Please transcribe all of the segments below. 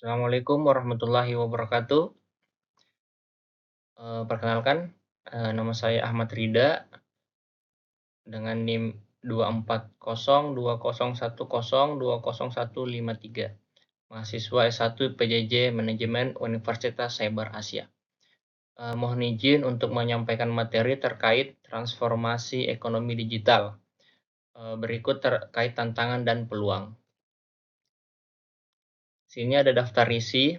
Assalamualaikum warahmatullahi wabarakatuh. Perkenalkan, nama saya Ahmad Rida dengan NIM 24020102013, mahasiswa S1 PJJ Manajemen Universitas Cyber Asia. Mohon izin untuk menyampaikan materi terkait transformasi ekonomi digital. Berikut terkait tantangan dan peluang. Sini ada daftar isi.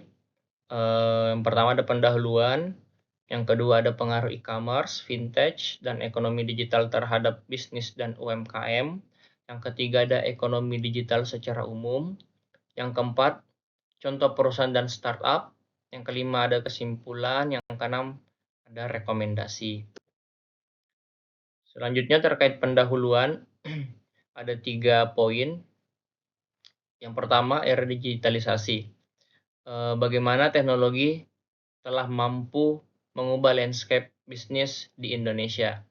Yang pertama ada pendahuluan. Yang kedua ada pengaruh e-commerce, vintage, dan ekonomi digital terhadap bisnis dan UMKM. Yang ketiga ada ekonomi digital secara umum. Yang keempat, contoh perusahaan dan startup. Yang kelima ada kesimpulan. Yang keenam ada rekomendasi. Selanjutnya terkait pendahuluan, ada 3 poin. Yang pertama, era digitalisasi. Bagaimana teknologi telah mampu mengubah landscape bisnis di Indonesia.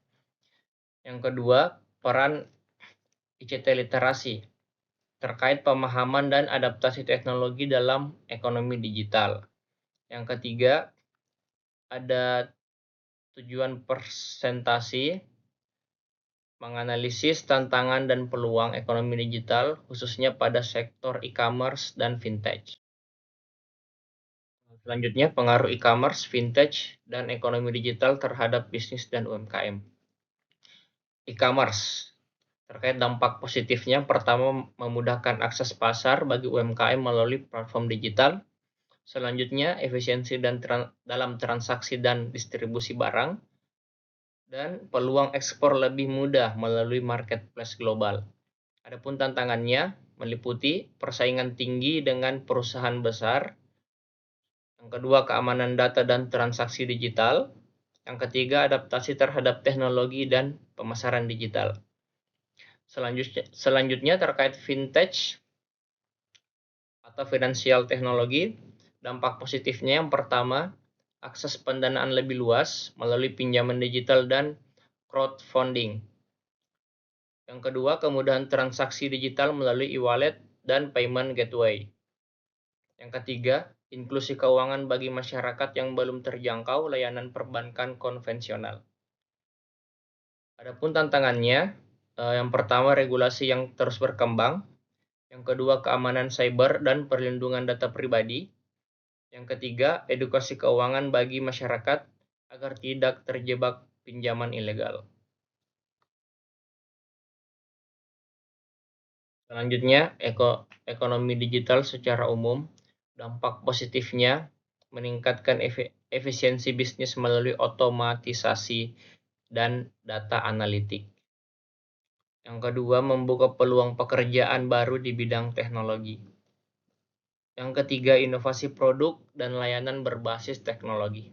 Yang kedua, peran ICT literasi terkait pemahaman dan adaptasi teknologi dalam ekonomi digital. Yang ketiga, ada tujuan presentasi menganalisis tantangan dan peluang ekonomi digital khususnya pada sektor e-commerce dan vintage. Selanjutnya, pengaruh e-commerce, vintage, dan ekonomi digital terhadap bisnis dan UMKM. E-commerce terkait dampak positifnya, pertama memudahkan akses pasar bagi UMKM melalui platform digital. Selanjutnya, efisiensi dalam transaksi dan distribusi barang. Dan peluang ekspor lebih mudah melalui marketplace global. Adapun tantangannya meliputi persaingan tinggi dengan perusahaan besar. Yang kedua, keamanan data dan transaksi digital. Yang ketiga, adaptasi terhadap teknologi dan pemasaran digital. Selanjutnya terkait vintage atau finansial teknologi, dampak positifnya yang pertama, akses pendanaan lebih luas melalui pinjaman digital dan crowdfunding. Yang kedua, kemudahan transaksi digital melalui e-wallet dan payment gateway. Yang ketiga, inklusi keuangan bagi masyarakat yang belum terjangkau layanan perbankan konvensional. Adapun tantangannya, yang pertama regulasi yang terus berkembang, yang kedua keamanan cyber dan perlindungan data pribadi, yang ketiga edukasi keuangan bagi masyarakat agar tidak terjebak pinjaman ilegal. Selanjutnya, ekonomi digital secara umum, dampak positifnya meningkatkan efisiensi bisnis melalui otomatisasi dan data analitik. Yang kedua, membuka peluang pekerjaan baru di bidang teknologi. Yang ketiga, inovasi produk dan layanan berbasis teknologi.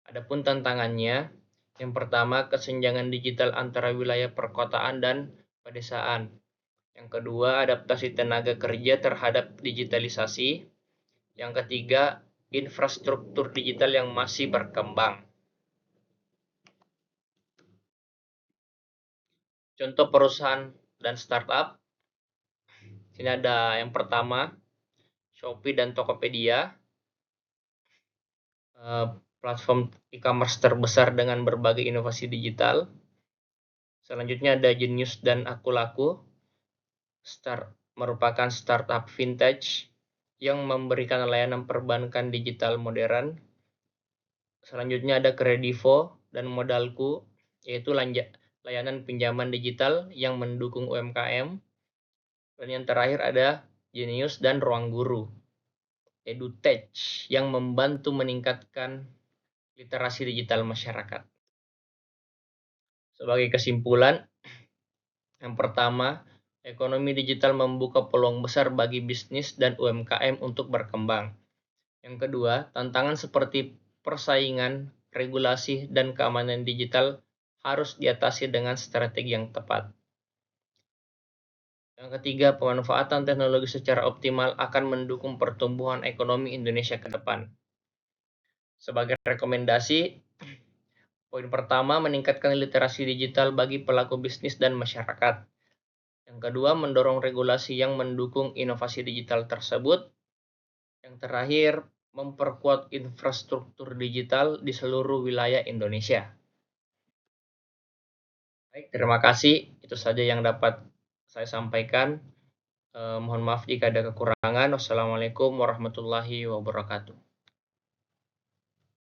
Adapun tantangannya, yang pertama, kesenjangan digital antara wilayah perkotaan dan pedesaan. Yang kedua, adaptasi tenaga kerja terhadap digitalisasi. Yang ketiga, infrastruktur digital yang masih berkembang. Contoh perusahaan dan startup. Sini ada yang pertama, Shopee dan Tokopedia. Platform e-commerce terbesar dengan berbagai inovasi digital. Selanjutnya ada Genius dan Akulaku. Merupakan startup vintage yang memberikan layanan perbankan digital modern. Selanjutnya ada Kredivo dan Modalku, yaitu layanan pinjaman digital yang mendukung UMKM. Dan yang terakhir ada Genius dan Ruang Guru, EduTech, yang membantu meningkatkan literasi digital masyarakat. Sebagai kesimpulan, yang pertama, ekonomi digital membuka peluang besar bagi bisnis dan UMKM untuk berkembang. Yang kedua, tantangan seperti persaingan, regulasi, dan keamanan digital harus diatasi dengan strategi yang tepat. Yang ketiga, pemanfaatan teknologi secara optimal akan mendukung pertumbuhan ekonomi Indonesia ke depan. Sebagai rekomendasi, poin pertama, meningkatkan literasi digital bagi pelaku bisnis dan masyarakat. Yang kedua, mendorong regulasi yang mendukung inovasi digital tersebut. Yang terakhir, memperkuat infrastruktur digital di seluruh wilayah Indonesia. Baik, terima kasih. Itu saja yang dapat saya sampaikan. Mohon maaf jika ada kekurangan. Wassalamualaikum warahmatullahi wabarakatuh.